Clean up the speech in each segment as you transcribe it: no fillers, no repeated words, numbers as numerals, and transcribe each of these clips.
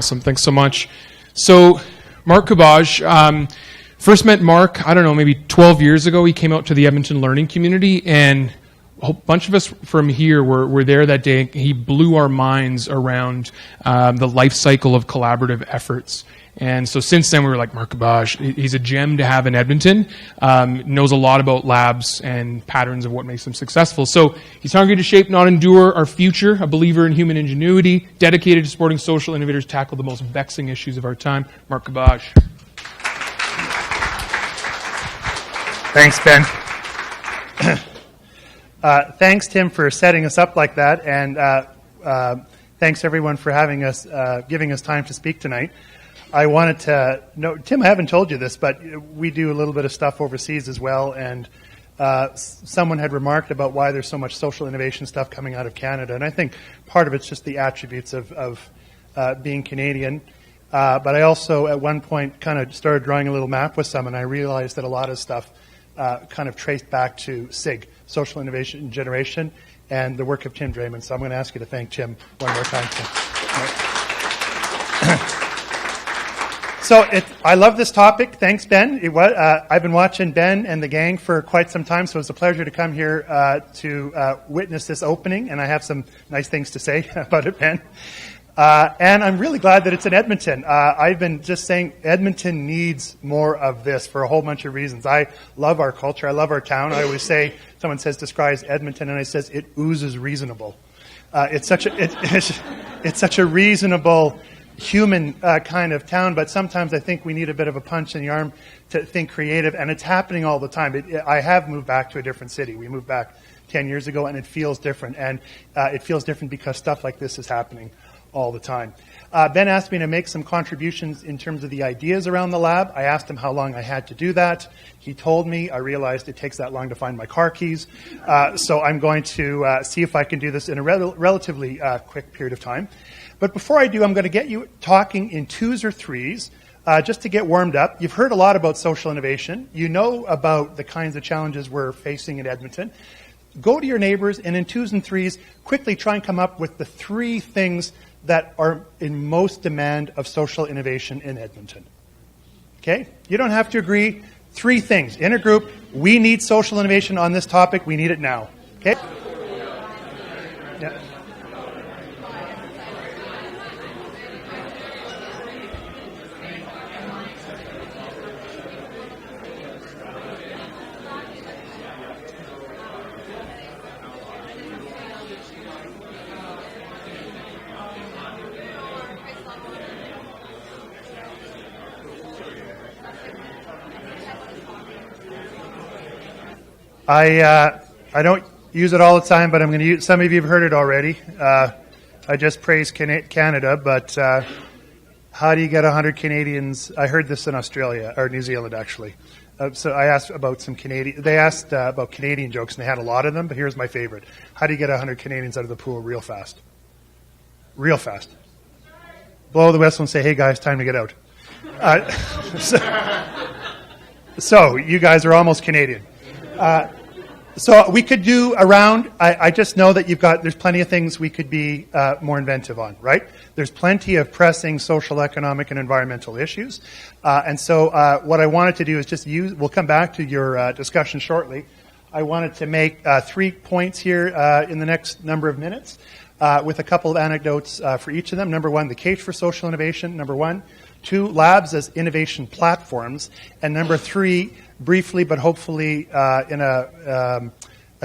Awesome. Thanks so much. So, Mark Cabaj, first met Mark, I don't know, maybe 12 years ago. He came out to the Edmonton learning community, and a whole bunch of us from here were there that day. He blew our minds around the life cycle of collaborative efforts. And so since then, we were like, Mark Cabaj, he's a gem to have in Edmonton, knows a lot about labs and patterns of what makes them successful. So he's hungry to shape, not endure, our future, a believer in human ingenuity, dedicated to supporting social innovators tackle the most vexing issues of our time. Mark Cabaj. Thanks, Ben. Thanks, Tim, for setting us up like that, and thanks everyone for having us, giving us time to speak tonight. I wanted to know, Tim, I haven't told you this, but we do a little bit of stuff overseas as well, and someone had remarked about why there's so much social innovation stuff coming out of Canada, and I think part of it's just the attributes of being Canadian. But I also, at one point, kind of started drawing a little map with some, and I realized that a lot of stuff kind of traced back to SIG, Social Innovation Generation, and the work of Tim Draimin. So I'm going to ask you to thank Tim one more time, Tim. So I love this topic. Thanks, Ben. I've been watching Ben and the gang for quite some time, so it's a pleasure to come here to witness this opening, and I have some nice things to say about it, Ben. And I'm really glad that it's in Edmonton. I've been just saying Edmonton needs more of this for a whole bunch of reasons. I love our culture. I love our town. I always say, someone says, describes Edmonton, and I says, it oozes reasonable. It's such a reasonable human kind of town, but sometimes I think we need a bit of a punch in the arm to think creative, and it's happening all the time. I have moved back to a different city. We moved back 10 years ago, and it feels different, and it feels different because stuff like this is happening all the time. Ben asked me to make some contributions in terms of the ideas around the lab. I asked him how long I had to do that. He told me. I realized it takes that long to find my car keys. So I'm going to see if I can do this in a relatively quick period of time. But before I do, I'm going to get you talking in twos or threes, just to get warmed up. You've heard a lot about social innovation. You know about the kinds of challenges we're facing in Edmonton. Go to your neighbors, and in twos and threes, quickly try and come up with the three things that are in most demand of social innovation in Edmonton. Okay? You don't have to agree. Three things. In a group, we need social innovation on this topic. We need it now. Okay? Yeah. I don't use it all the time, but I'm going to use. Some of you have heard it already. I just praised Canada, but how do you get 100 Canadians? I heard this in Australia or New Zealand, actually. So I asked about some Canadian. They asked about Canadian jokes, and they had a lot of them. But here's my favorite: how do you get 100 Canadians out of the pool real fast? Real fast. Blow the whistle and say, "Hey guys, time to get out." So you guys are almost Canadian. So we could do a round. I just know that there's plenty of things we could be more inventive on, right? There's plenty of pressing social, economic, and environmental issues. And so what I wanted to do is we'll come back to your discussion shortly. I wanted to make 3 points here in the next number of minutes with a couple of anecdotes for each of them. Number one, the case for social innovation, number one. 2, labs as innovation platforms. And number 3, briefly but hopefully in a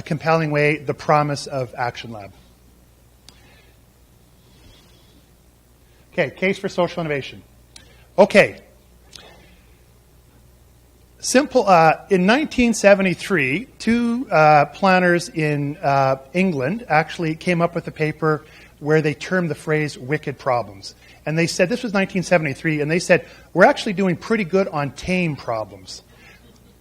compelling way, the promise of Action Lab. Okay, case for social innovation. Okay. Simple. In 1973, 2 planners in England actually came up with a paper where they termed the phrase wicked problems. And they said, this was 1973, and they said, we're actually doing pretty good on tame problems,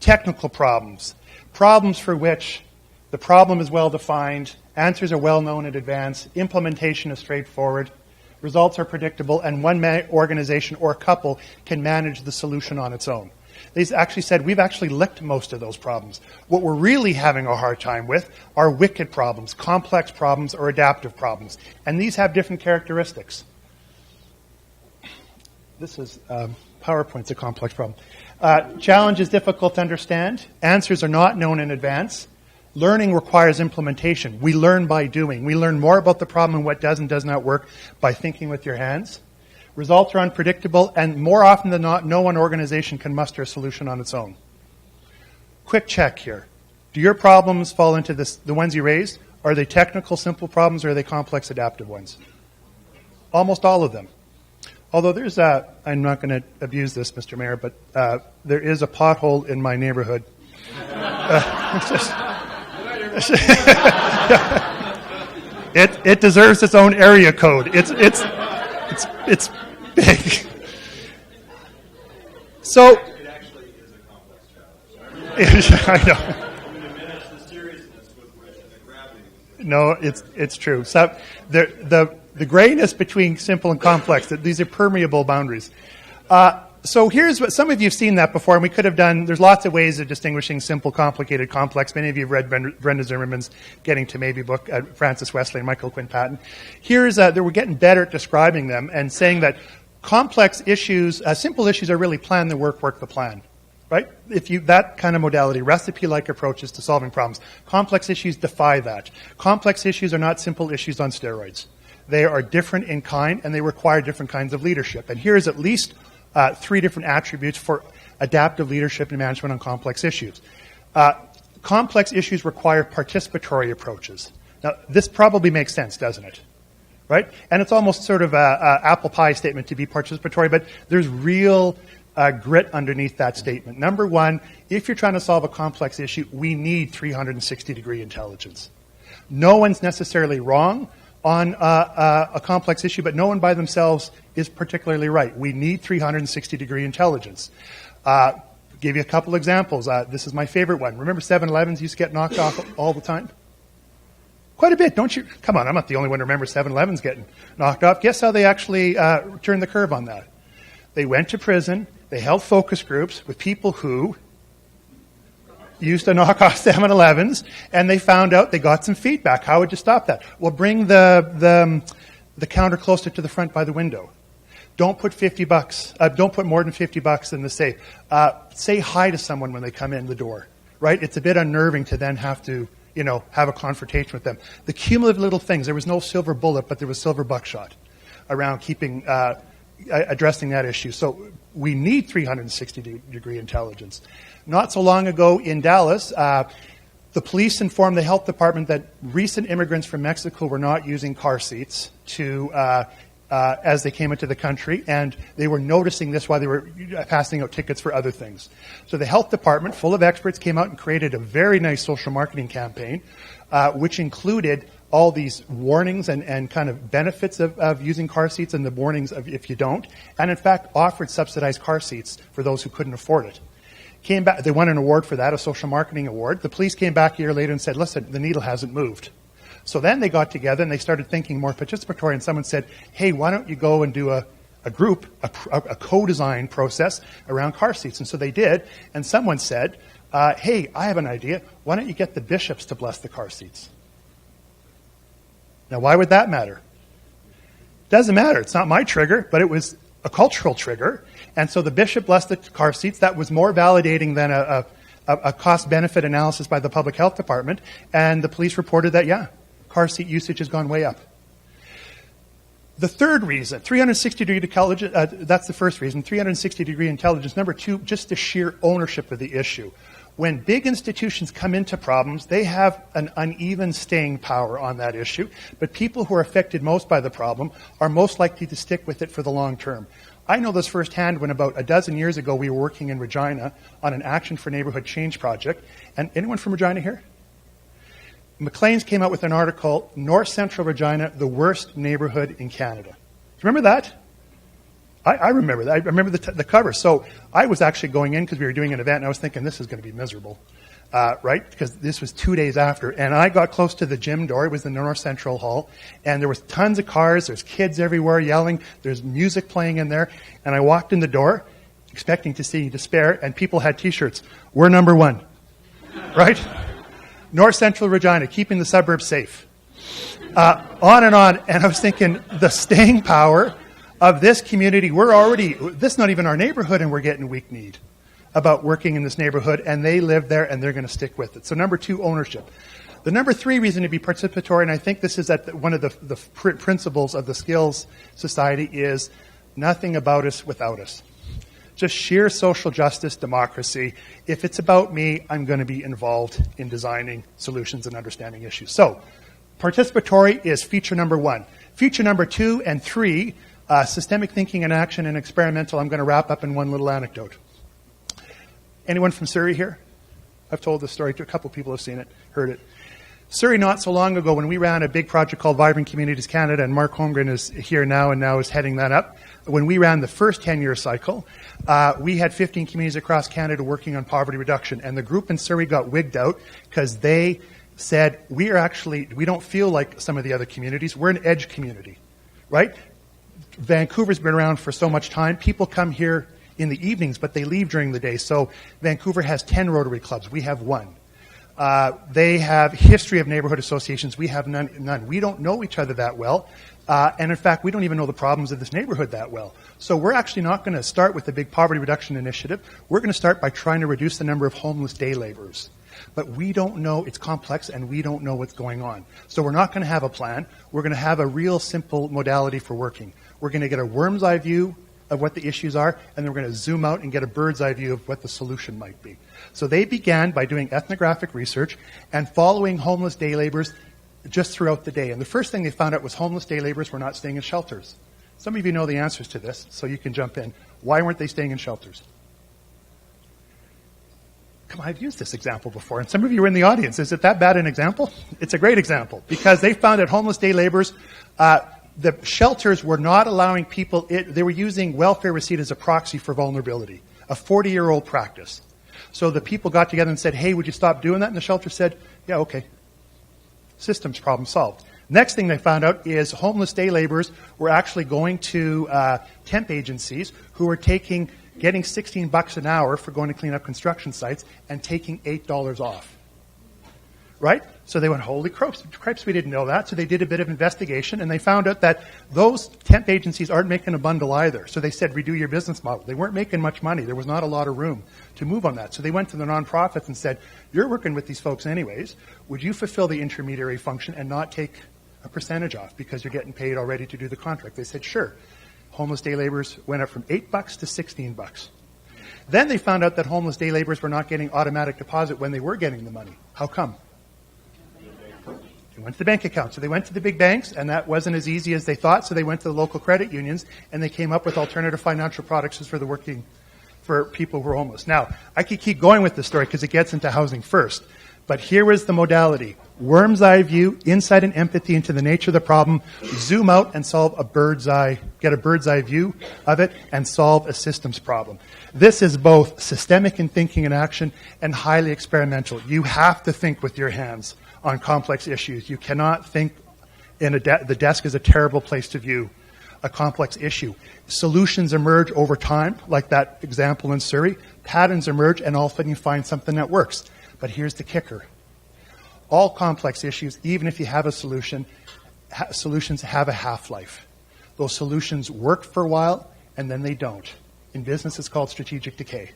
technical problems, problems for which the problem is well defined, answers are well known in advance, implementation is straightforward, results are predictable, and one organization or couple can manage the solution on its own. They actually said, we've actually licked most of those problems. What we're really having a hard time with are wicked problems, complex problems, or adaptive problems. And these have different characteristics. this is PowerPoint's a complex problem. Challenge is difficult to understand. Answers are not known in advance. Learning requires implementation. We learn by doing. We learn more about the problem and what does and does not work by thinking with your hands. Results are unpredictable, and more often than not, no one organization can muster a solution on its own. Quick check here. Do your problems fall into the ones you raised? Are they technical, simple problems, or are they complex, adaptive ones? Almost all of them. Although there's I'm not going to abuse this, Mr. Mayor, but there is a pothole in my neighborhood. It deserves its own area code. It's big. So It actually is a complex challenge. I know. You diminish the seriousness with which and the gravity. No, it's true. So the grayness between simple and complex, these are permeable boundaries. So here's what, some of you have seen that before, and we could have done, there's lots of ways of distinguishing simple, complicated, complex. Many of you have read Brenda Zimmerman's Getting to Maybe book, Francis Wesley and Michael Quinn Patton. Here's, we're getting better at describing them and saying that complex issues, simple issues are really plan the work the plan. Right? That kind of modality, recipe-like approaches to solving problems. Complex issues defy that. Complex issues are not simple issues on steroids. They are different in kind, and they require different kinds of leadership. And here's at least 3 different attributes for adaptive leadership and management on complex issues. Complex issues require participatory approaches. Now, this probably makes sense, doesn't it? Right? And it's almost sort of an apple pie statement to be participatory, but there's real grit underneath that statement. Number one, if you're trying to solve a complex issue, we need 360-degree intelligence. No one's necessarily wrong on a complex issue, but no one by themselves is particularly right. We need 360-degree intelligence. Give you a couple examples. This is my favorite one. Remember 7-Elevens used to get knocked off all the time? Quite a bit, don't you? Come on, I'm not the only one to remember 7-Elevens getting knocked off. Guess how they actually turned the curve on that? They went to prison. They held focus groups with people who used to knock off 7-Elevens, and they found out, they got some feedback. How would you stop that? Well, bring the counter closer to the front by the window. Don't put $50. Don't put more than $50 in the safe. Say hi to someone when they come in the door. Right? It's a bit unnerving to then have to, have a confrontation with them. The cumulative little things. There was no silver bullet, but there was silver buckshot around keeping addressing that issue. So we need 360-degree intelligence. Not so long ago in Dallas, the police informed the health department that recent immigrants from Mexico were not using car seats as they came into the country, and they were noticing this while they were passing out tickets for other things. So the health department, full of experts, came out and created a very nice social marketing campaign, which included all these warnings and kind of benefits of using car seats and the warnings of if you don't, and in fact offered subsidized car seats for those who couldn't afford it. Came back, they won an award for that, a social marketing award. The police came back a year later and said, listen, the needle hasn't moved. So then they got together and they started thinking more participatory, and someone said, hey, why don't you go and do a co-design process around car seats? And so they did, and someone said, hey, I have an idea. Why don't you get the bishops to bless the car seats? Now, why would that matter? Doesn't matter. It's not my trigger, but it was a cultural trigger. And so the bishop blessed the car seats. That was more validating than a cost-benefit analysis by the public health department. And the police reported that, yeah, car seat usage has gone way up. The third reason, 360-degree intelligence, that's the first reason, 360-degree intelligence. Number two, just the sheer ownership of the issue. When big institutions come into problems, they have an uneven staying power on that issue, but people who are affected most by the problem are most likely to stick with it for the long term. I know this firsthand when about a dozen years ago we were working in Regina on an Action for Neighborhood Change project. And anyone from Regina here? Maclean's came out with an article, North Central Regina, the worst neighborhood in Canada. Do you remember that? I remember that. I remember the cover. So I was actually going in because we were doing an event, and I was thinking this is going to be miserable, right? Because this was 2 days after. And I got close to the gym door. It was the North Central Hall. And there was tons of cars. There's kids everywhere yelling. There's music playing in there. And I walked in the door expecting to see despair, and people had T-shirts. We're number one, right? North Central Regina, keeping the suburbs safe. On and on. And I was thinking the staying power of this community, this is not even our neighborhood, and we're getting weak kneed about working in this neighborhood, and they live there, and they're going to stick with it. So number 2, ownership. The number 3 reason to be participatory, and I think this is at one of the principles of the Skills Society, is nothing about us without us. Just sheer social justice, democracy. If it's about me, I'm going to be involved in designing solutions and understanding issues. So participatory is feature number 1. Feature number 2 and 3, systemic thinking and action and experimental, I'm going to wrap up in one little anecdote. Anyone from Surrey here? I've told this story to a couple people have seen it, heard it. Surrey, not so long ago, when we ran a big project called Vibrant Communities Canada, and Mark Holmgren is here now and now is heading that up. When we ran the first 10-year cycle, we had 15 communities across Canada working on poverty reduction, and the group in Surrey got wigged out because they said, we don't feel like some of the other communities. We're an edge community, right? Vancouver's been around for so much time. People come here in the evenings, but they leave during the day. So Vancouver has 10 Rotary clubs. We have 1. They have history of neighborhood associations. We have none. We don't know each other that well. And in fact, we don't even know the problems of this neighborhood that well. So we're actually not going to start with the big poverty reduction initiative. We're going to start by trying to reduce the number of homeless day laborers. But we don't know, it's complex, and we don't know what's going on. So we're not going to have a plan. We're going to have a real simple modality for working. We're going to get a worm's eye view of what the issues are, and then we're going to zoom out and get a bird's eye view of what the solution might be. So they began by doing ethnographic research and following homeless day laborers just throughout the day. And the first thing they found out was homeless day laborers were not staying in shelters. Some of you know the answers to this, so you can jump in. Why weren't they staying in shelters? Come on, I've used this example before, and some of you are in the audience. Is it that bad an example? It's a great example, because they found that homeless day laborers, the shelters were not allowing people, they were using welfare receipt as a proxy for vulnerability, a 40-year-old practice. So the people got together and said, hey, would you stop doing that? And the shelter said, yeah, okay. Systems problem solved. Next thing they found out is homeless day laborers were actually going to temp agencies who were getting $16 an hour for going to clean up construction sites and taking $8 off. Right? So they went, holy cripes, we didn't know that. So they did a bit of investigation, and they found out that those temp agencies aren't making a bundle either. So they said, redo your business model. They weren't making much money. There was not a lot of room to move on that. So they went to the nonprofits and said, you're working with these folks anyways. Would you fulfill the intermediary function and not take a percentage off because you're getting paid already to do the contract? They said, sure. Homeless day laborers went up from $8 to $16. Then they found out that homeless day laborers were not getting automatic deposit when they were getting the money. How come? They went to the bank account. So they went to the big banks, and that wasn't as easy as they thought. So they went to the local credit unions, and they came up with alternative financial products for people who are homeless. Now, I could keep going with this story because it gets into housing first. But here is the modality. Worm's eye view, insight and empathy into the nature of the problem, zoom out and get a bird's eye view of it, and solve a systems problem. This is both systemic in thinking and action and highly experimental. You have to think with your hands on complex issues. You cannot think the desk is a terrible place to view a complex issue. Solutions emerge over time, like that example in Surrey. Patterns emerge, and all of a sudden you find something that works. But here's the kicker. All complex issues, even if you have a solution, solutions have a half-life. Those solutions work for a while, and then they don't. In business, it's called strategic decay.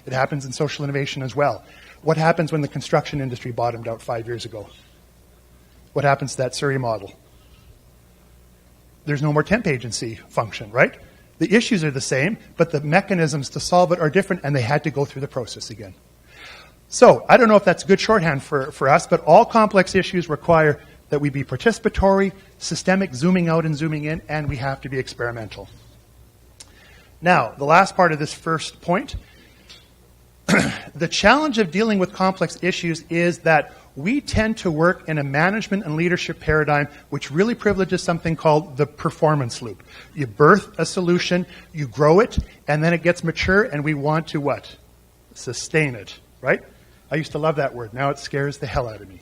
It happens in social innovation as well. What happens when the construction industry bottomed out 5 years ago? What happens to that Surrey model? There's no more temp agency function, right? The issues are the same, but the mechanisms to solve it are different, and they had to go through the process again. So, I don't know if that's good shorthand for us, but all complex issues require that we be participatory, systemic, zooming out and zooming in, and we have to be experimental. Now, the last part of this first point, the challenge of dealing with complex issues is that we tend to work in a management and leadership paradigm which really privileges something called the performance loop. You birth a solution, you grow it, and then it gets mature, and we want to what? Sustain it, right? I used to love that word. Now it scares the hell out of me,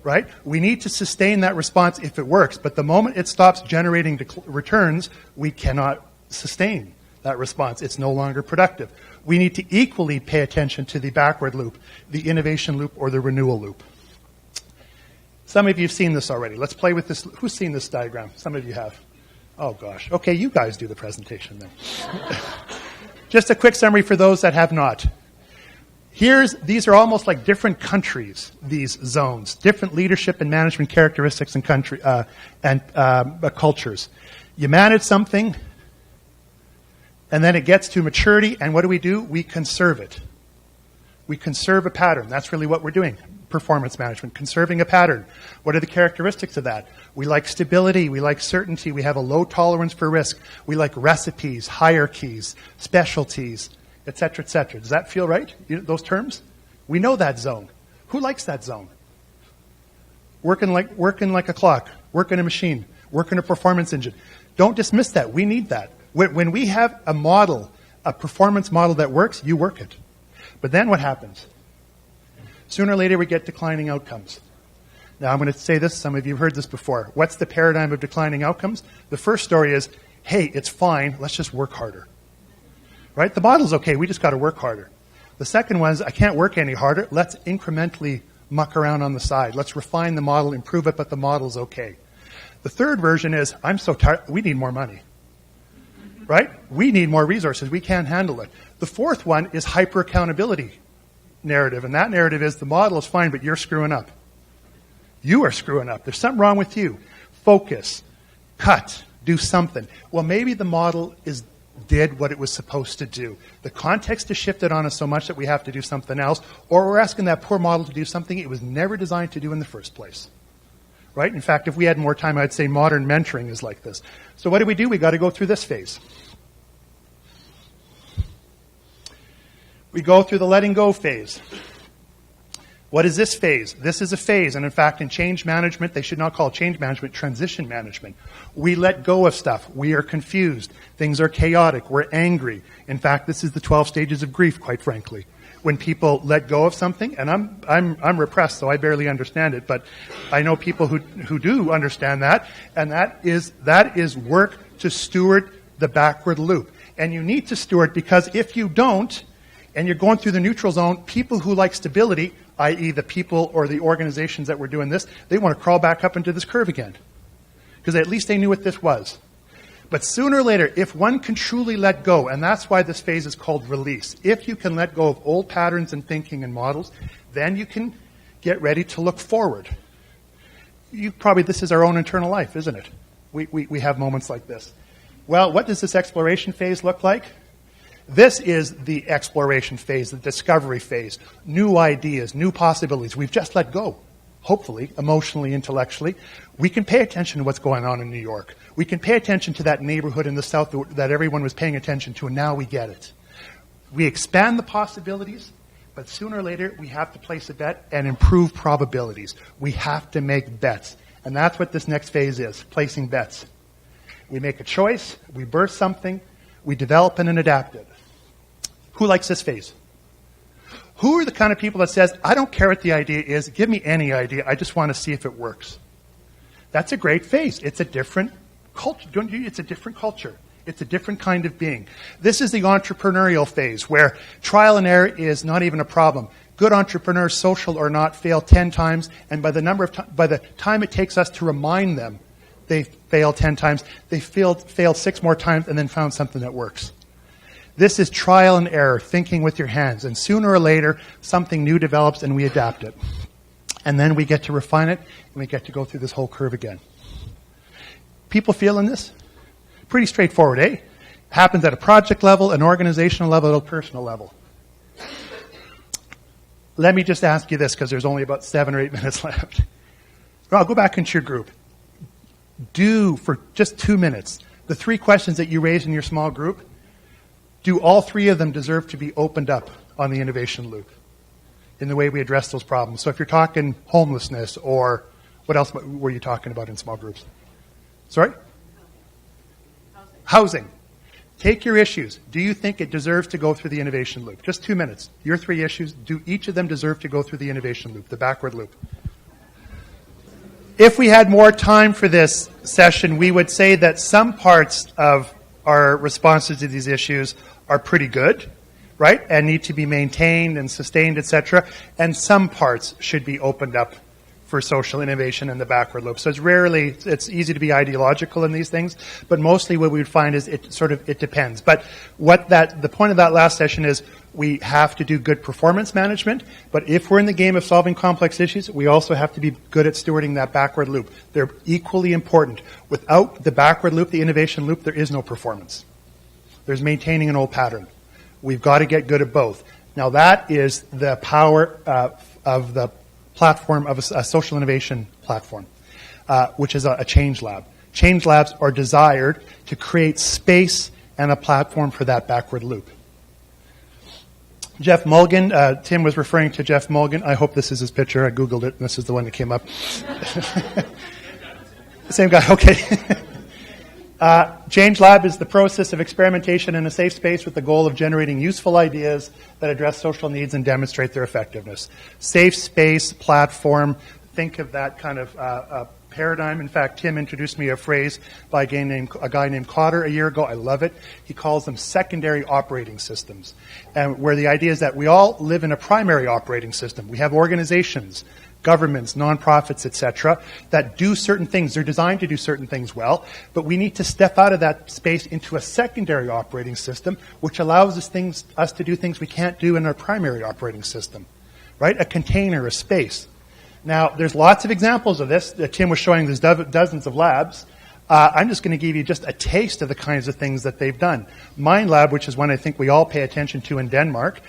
right? We need to sustain that response if it works, but the moment it stops generating returns, we cannot sustain that response. It's no longer productive. We need to equally pay attention to the backward loop, the innovation loop, or the renewal loop. Some of you have seen this already. Let's play with this. Who's seen this diagram? Some of you have. Oh, gosh. Okay, you guys do the presentation then. Just a quick summary for those that have not. These are almost like different countries, these zones, different leadership and management characteristics and cultures. You manage something, and then it gets to maturity, and what do? We conserve it. We conserve a pattern. That's really what we're doing. Performance management, conserving a pattern. What are the characteristics of that? We like stability, we like certainty, we have a low tolerance for risk, we like recipes, hierarchies, specialties, etc., etc. Does that feel right? Those terms? We know that zone. Who likes that zone? Working like a clock, working a machine, working a performance engine. Don't dismiss that. We need that. When we have a model, a performance model that works, you work it. But then what happens? Sooner or later, we get declining outcomes. Now, I'm going to say this. Some of you have heard this before. What's the paradigm of declining outcomes? The first story is, hey, it's fine. Let's just work harder. Right? The model's okay. We just got to work harder. The second one is, I can't work any harder. Let's incrementally muck around on the side. Let's refine the model, improve it, but the model's okay. The third version is, I'm so tired. We need more money. Right? We need more resources. We can't handle it. The fourth one is hyper-accountability narrative, and that narrative is the model is fine, but you're screwing up. You are screwing up. There's something wrong with you. Focus. Cut. Do something. Well, maybe the model did what it was supposed to do. The context has shifted on us so much that we have to do something else, or we're asking that poor model to do something it was never designed to do in the first place. Right? In fact, if we had more time, I'd say modern mentoring is like this. So what do? We got to go through this phase. We go through the letting go phase. What is this phase? This is a phase, and in fact, in change management, they should not call it change management, transition management. We let go of stuff. We are confused. Things are chaotic. We're angry. In fact, this is the 12 stages of grief, quite frankly. When people let go of something, and I'm repressed, so I barely understand it, but I know people who do understand that, and that is work to steward the backward loop. And you need to steward, because if you don't, and you're going through the neutral zone, people who like stability, i.e. the people or the organizations that were doing this, they want to crawl back up into this curve again. Because at least they knew what this was. But sooner or later, if one can truly let go, and that's why this phase is called release, if you can let go of old patterns and thinking and models, then you can get ready to look forward. This is our own internal life, isn't it? We have moments like this. Well, what does this exploration phase look like? This is the exploration phase, the discovery phase. New ideas, new possibilities. We've just let go, hopefully, emotionally, intellectually. We can pay attention to what's going on in New York. We can pay attention to that neighborhood in the South that everyone was paying attention to, and now we get it. We expand the possibilities, but sooner or later, we have to place a bet and improve probabilities. We have to make bets. And that's what this next phase is, placing bets. We make a choice, we birth something, we develop and adapt it. Who likes this phase? Who are the kind of people that says, I don't care what the idea is, give me any idea, I just want to see if it works. That's a great phase. It's a different culture. It's a different culture. It's a different kind of being. This is the entrepreneurial phase where trial and error is not even a problem. Good entrepreneurs, social or not, fail 10 times, and by the time it takes us to remind them they failed 10 times, they failed 6 more times and then found something that works. This is trial and error, thinking with your hands. And sooner or later, something new develops and we adapt it. And then we get to refine it and we get to go through this whole curve again. People feeling this? Pretty straightforward, eh? Happens at a project level, an organizational level, at a personal level. Let me just ask you this, because there's only about 7 or 8 minutes left. I'll go back into your group. Do, for just 2 minutes, the 3 questions that you raised in your small group, do all 3 of them deserve to be opened up on the innovation loop in the way we address those problems? So if you're talking homelessness, or what else were you talking about in small groups? Sorry? Housing. Take your issues. Do you think it deserves to go through the innovation loop? Just 2 minutes. Your 3 issues, do each of them deserve to go through the innovation loop, the backward loop? If we had more time for this session, we would say that some parts of our responses to these issues are pretty good, right, and need to be maintained and sustained, etc., and some parts should be opened up for social innovation and the backward loop. So it's easy to be ideological in these things, but mostly what we would find is it depends. But the point of that last session is we have to do good performance management, but if we're in the game of solving complex issues, we also have to be good at stewarding that backward loop. They're equally important. Without the backward loop, the innovation loop, there is no performance. There's maintaining an old pattern. We've got to get good at both. Now that is the power of the platform of a social innovation platform, which is a change lab. Change labs are desired to create space and a platform for that backward loop. Jeff Mulligan, Tim was referring to Jeff Mulligan. I hope this is his picture. I Googled it, and this is the one that came up. Same guy, okay. Change Lab is the process of experimentation in a safe space with the goal of generating useful ideas that address social needs and demonstrate their effectiveness. Safe space, platform, think of that kind of paradigm. In fact, Tim introduced me a phrase by a guy named Cotter a year ago. I love it. He calls them secondary operating systems, and where the idea is that we all live in a primary operating system. We have organizations, governments, nonprofits, etc., that do certain things. They're designed to do certain things well, but we need to step out of that space into a secondary operating system, which allows us to do things we can't do in our primary operating system, right? A container, a space. Now, there's lots of examples of this. Tim was showing there's dozens of labs. I'm just going to give you just a taste of the kinds of things that they've done. Mind Lab, which is one I think we all pay attention to in Denmark,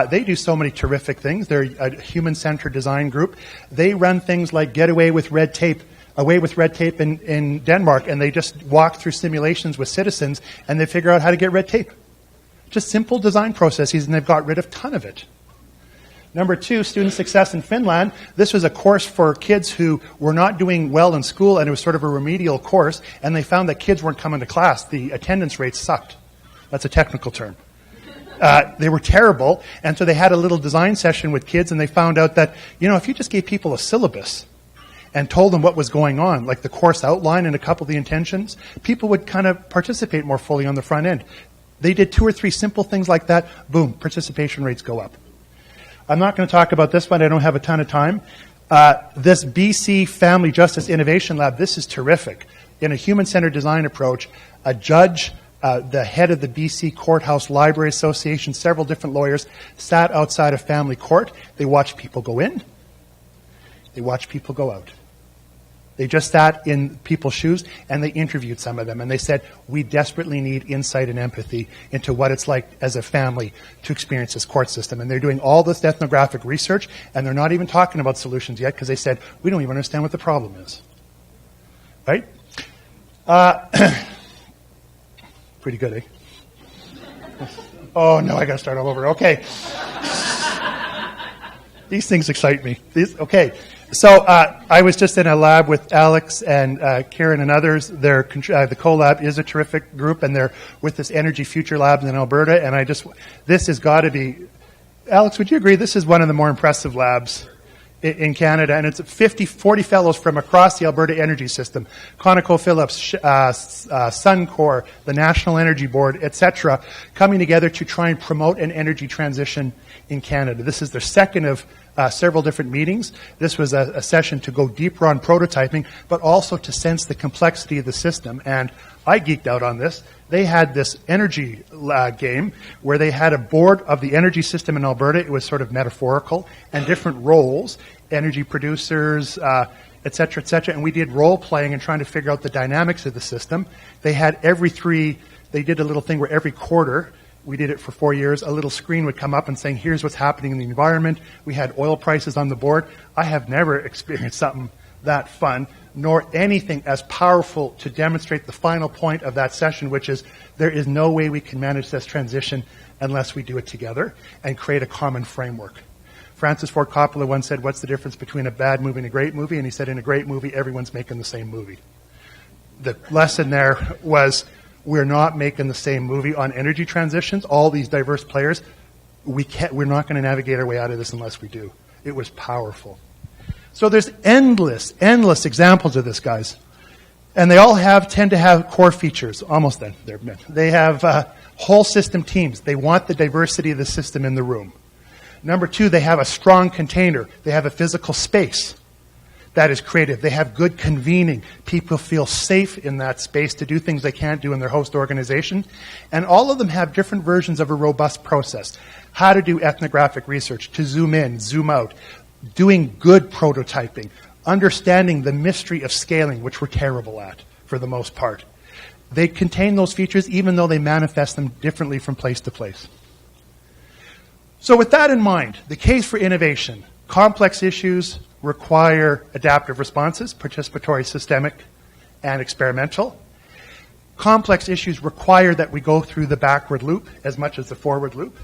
they do so many terrific things. They're a human-centered design group. They run things like Get Away with Red Tape in Denmark, and they just walk through simulations with citizens, and they figure out how to get red tape. Just simple design processes, and they've got rid of a ton of it. Number 2, student success in Finland. This was a course for kids who were not doing well in school, and it was sort of a remedial course, and they found that kids weren't coming to class. The attendance rates sucked. That's a technical term. They were terrible, and so they had a little design session with kids, and they found out that, if you just gave people a syllabus and told them what was going on, like the course outline and a couple of the intentions, people would kind of participate more fully on the front end. They did 2 or 3 simple things like that, boom, participation rates go up. I'm not going to talk about this one. I don't have a ton of time. This BC Family Justice Innovation Lab, this is terrific. In a human-centered design approach, a judge, the head of the BC Courthouse Library Association, several different lawyers, sat outside a family court. They watched people go in. They watched people go out. They just sat in people's shoes, and they interviewed some of them. And they said, we desperately need insight and empathy into what it's like as a family to experience this court system. And they're doing all this ethnographic research, and they're not even talking about solutions yet because they said, we don't even understand what the problem is. Right? Pretty good, eh? Oh, no, I got to start all over. Okay. These things excite me. Okay. So I was just in a lab with Alex and Karen and others. The CoLab is a terrific group, and they're with this Energy Future Labs in Alberta. And this has got to be, Alex, would you agree this is one of the more impressive labs in Canada? And it's 40 fellows from across the Alberta energy system, ConocoPhillips, Suncor, the National Energy Board, etc., coming together to try and promote an energy transition in Canada. This is their second of several different meetings. This was a session to go deeper on prototyping, but also to sense the complexity of the system. And I geeked out on this. They had this energy game where they had a board of the energy system in Alberta. It was sort of metaphorical, and different roles, energy producers, et cetera, and we did role playing and trying to figure out the dynamics of the system. They had they did a little thing where every quarter, we did it for 4 years, a little screen would come up and saying, here's what's happening in the environment. We had oil prices on the board. I have never experienced something that fun, nor anything as powerful to demonstrate the final point of that session, which is there is no way we can manage this transition unless we do it together and create a common framework. Francis Ford Coppola once said, what's the difference between a bad movie and a great movie? And he said, in a great movie, everyone's making the same movie. The lesson there was, we're not making the same movie on energy transitions. All these diverse players, we're not going to navigate our way out of this unless we do. It was powerful. So there's endless examples of this, guys. And they all tend to have core features. Almost done. They have whole system teams. They want the diversity of the system in the room. Number 2, they have a strong container. They have a physical space. that is creative. They have good convening. People feel safe in that space to do things they can't do in their host organization. And all of them have different versions of a robust process. How to do ethnographic research, to zoom in, zoom out, doing good prototyping, understanding the mystery of scaling, which we're terrible at for the most part. They contain those features even though they manifest them differently from place to place. So with that in mind, the case for innovation. Complex issues require adaptive responses, participatory, systemic, and experimental. Complex issues require that we go through the backward loop as much as the forward loop.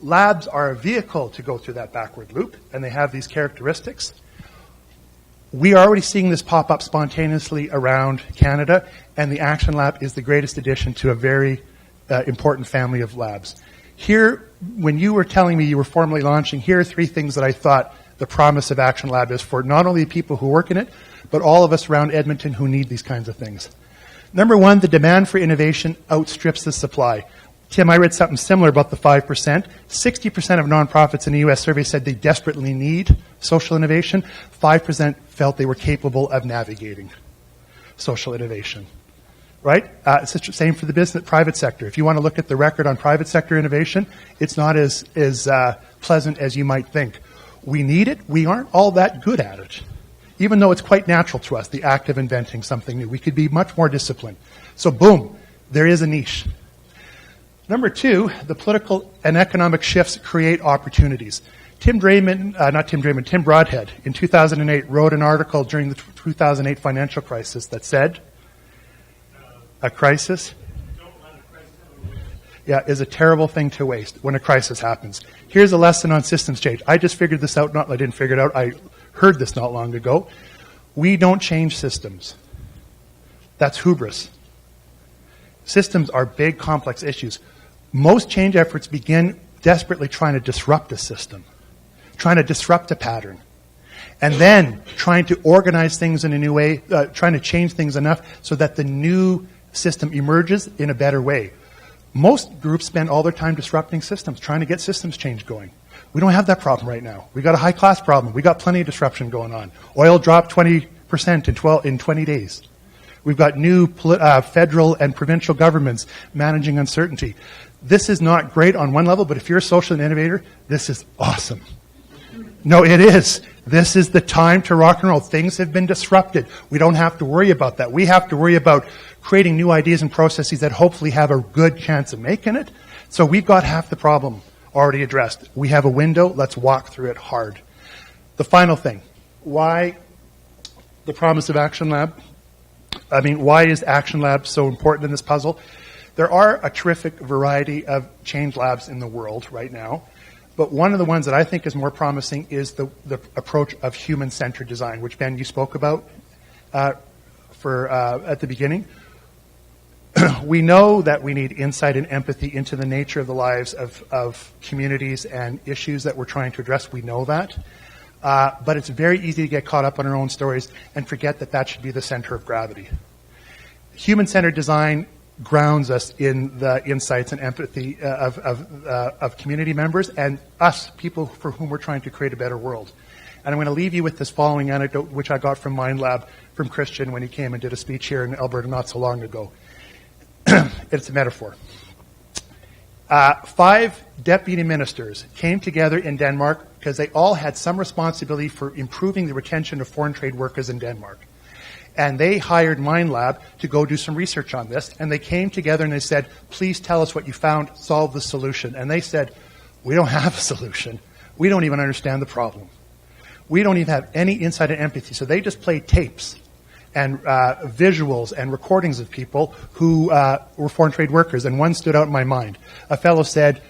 Labs are a vehicle to go through that backward loop, and they have these characteristics. We are already seeing this pop up spontaneously around Canada, and the Action Lab is the greatest addition to a very important family of labs. Here, when you were telling me you were formally launching, here are 3 things that I thought the promise of Action Lab is for not only the people who work in it, but all of us around Edmonton who need these kinds of things. Number 1, the demand for innovation outstrips the supply. Tim, I read something similar about the 5%. 60% of nonprofits in the U.S. survey said they desperately need social innovation. 5% felt they were capable of navigating social innovation. Right? It's the same for the private sector. If you want to look at the record on private sector innovation, it's not as pleasant as you might think. We need it. We aren't all that good at it. Even though it's quite natural to us, the act of inventing something new. We could be much more disciplined. So boom, there is a niche. Number 2, the political and economic shifts create opportunities. Tim Broadhead in 2008 wrote an article during the 2008 financial crisis that said, a crisis is a terrible thing to waste when a crisis happens. Here's a lesson on systems change. I just figured this out. I didn't figure it out. I heard this not long ago. We don't change systems. That's hubris. Systems are big, complex issues. Most change efforts begin desperately trying to disrupt a system, trying to disrupt a pattern, and then trying to organize things in a new way, trying to change things enough so that the new system emerges in a better way. Most groups spend all their time disrupting systems, trying to get systems change going. We don't have that problem right now. We've got a high-class problem. We've got plenty of disruption going on. Oil dropped 20% in 20 days. We've got new federal and provincial governments managing uncertainty. This is not great on one level, but if you're a social innovator, this is awesome. No, it is. This is the time to rock and roll. Things have been disrupted. We don't have to worry about that. We have to worry about creating new ideas and processes that hopefully have a good chance of making it. So we've got half the problem already addressed. We have a window. Let's walk through it hard. The final thing. Why the promise of Action Lab? Why is Action Lab so important in this puzzle? There are a terrific variety of change labs in the world right now. But one of the ones that I think is more promising is the approach of human-centered design, which, Ben, you spoke about at the beginning. We know that we need insight and empathy into the nature of the lives of communities and issues that we're trying to address. We know that. But it's very easy to get caught up on our own stories and forget that that should be the center of gravity. Human-centered design grounds us in the insights and empathy of community members and us, people for whom we're trying to create a better world. And I'm going to leave you with this following anecdote, which I got from Mind Lab from Christian when he came and did a speech here in Alberta not so long ago. It's a metaphor. 5 deputy ministers came together in Denmark because they all had some responsibility for improving the retention of foreign trade workers in Denmark. And they hired Mind Lab to go do some research on this. And they came together and they said, please tell us what you found, solve the solution. And they said, we don't have a solution. We don't even understand the problem. We don't even have any insight and empathy. So they just played tapes and visuals and recordings of people who were foreign trade workers. And one stood out in my mind. A fellow said,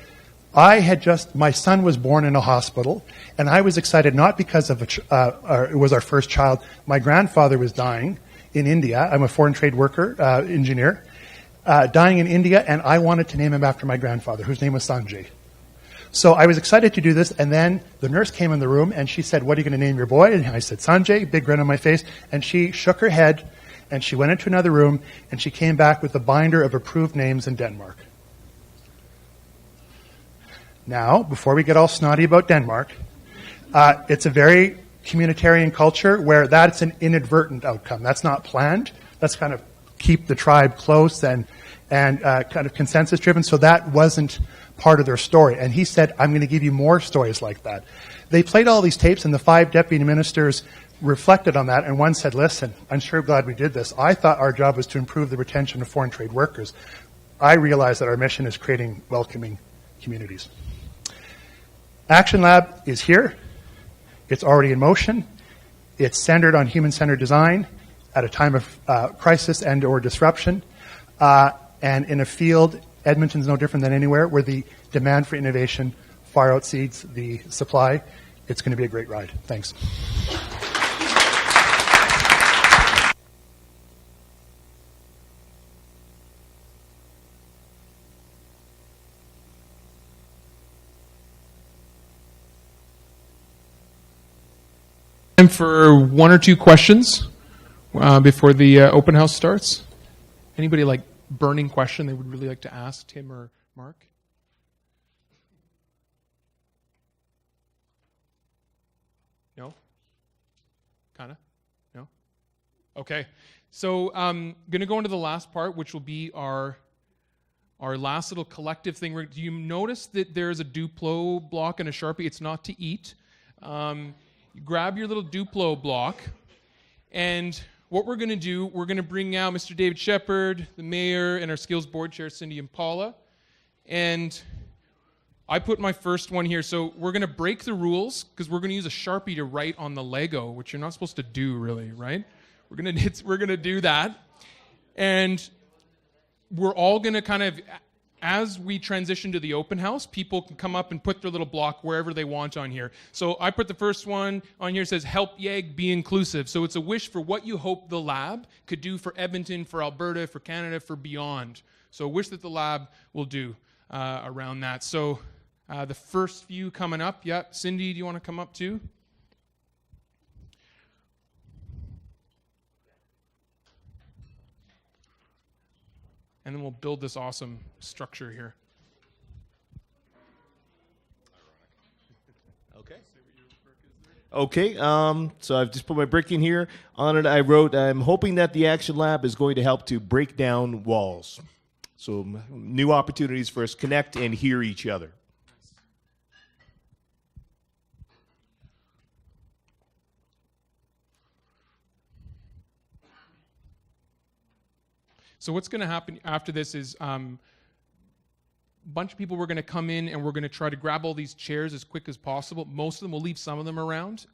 my son was born in a hospital, and I was excited not because of it was our first child. My grandfather was dying in India. I'm a foreign trade worker, engineer, dying in India, and I wanted to name him after my grandfather, whose name was Sanjay. So I was excited to do this, and then the nurse came in the room, and she said, what are you going to name your boy? And I said, Sanjay, big grin on my face, and she shook her head, and she went into another room, and she came back with a binder of approved names in Denmark. Now, before we get all snotty about Denmark, it's a very communitarian culture where that's an inadvertent outcome. That's not planned. That's kind of keep the tribe close and kind of consensus driven. So that wasn't part of their story. And he said, I'm going to give you more stories like that. They played all these tapes, and the 5 deputy ministers reflected on that, and one said, listen, I'm sure glad we did this. I thought our job was to improve the retention of foreign trade workers. I realize that our mission is creating welcoming communities. Action Lab is here. It's already in motion. It's centered on human-centered design at a time of crisis and or disruption. And in a field, Edmonton's no different than anywhere, where the demand for innovation far exceeds the supply. It's going to be a great ride. Thanks. Time for 1 or 2 questions before the open house starts. Anybody like burning question they would really like to ask Tim or Mark? No? Kind of? No? Okay. So I'm going to go into the last part, which will be our last little collective thing. Do you notice that there's a Duplo block and a Sharpie? It's not to eat. Grab your little Duplo block, and what we're going to do, we're going to bring out Mr. David Shepherd, the mayor, and our skills board chair, Cindy and Paula. And I put my first one here. So we're going to break the rules because we're going to use a Sharpie to write on the Lego, which you're not supposed to do, really, right? We're going to do that. And we're all going to kind of, as we transition to the open house, people can come up and put their little block wherever they want on here. So I put the first one on here. It says, help YAG be inclusive. So it's a wish for what you hope the lab could do for Edmonton, for Alberta, for Canada, for beyond. So a wish that the lab will do around that. So the first few coming up. Yeah, Cindy, do you want to come up too? And then we'll build this awesome structure here. Okay, so I've just put my brick in here. On it I wrote, I'm hoping that the Action Lab is going to help to break down walls. So new opportunities for us to connect and hear each other. So what's going to happen after this is a bunch of people were going to come in and we're going to try to grab all these chairs as quick as possible. Most of them, we'll leave some of them around.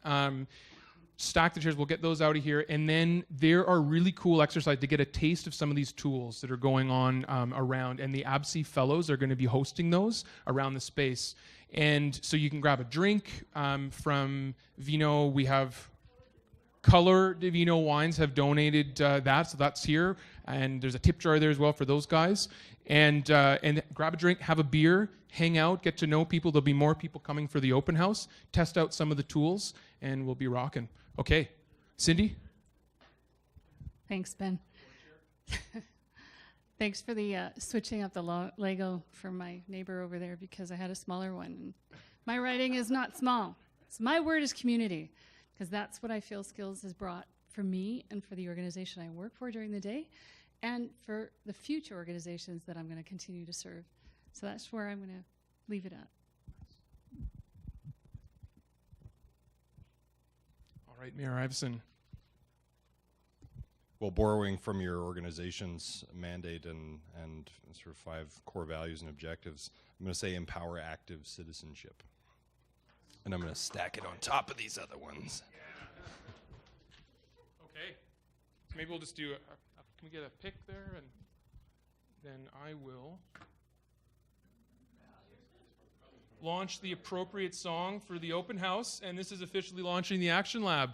Stack the chairs, we'll get those out of here. And then there are really cool exercises to get a taste of some of these tools that are going on around. And the ABSI fellows are going to be hosting those around the space. And so you can grab a drink from Vino. We have Color Divino Wines have donated that, so that's here. And there's a tip jar there as well for those guys. And grab a drink, have a beer, hang out, get to know people. There'll be more people coming for the open house. Test out some of the tools, and we'll be rocking. Okay, Cindy? Thanks, Ben. Thanks for the switching up the Lego for my neighbor over there because I had a smaller one. My writing is not small. So my word is community. Because that's what I feel skills has brought for me and for the organization I work for during the day and for the future organizations that I'm going to continue to serve. So that's where I'm going to leave it at. All right, Mayor Iveson. Well, borrowing from your organization's mandate and sort of 5 core values and objectives, I'm going to say empower active citizenship. And I'm going to stack it on top of these other ones. Okay. So maybe we'll just do can we get a pick there? And then I will launch the appropriate song for the open house. And this is officially launching the Action Lab.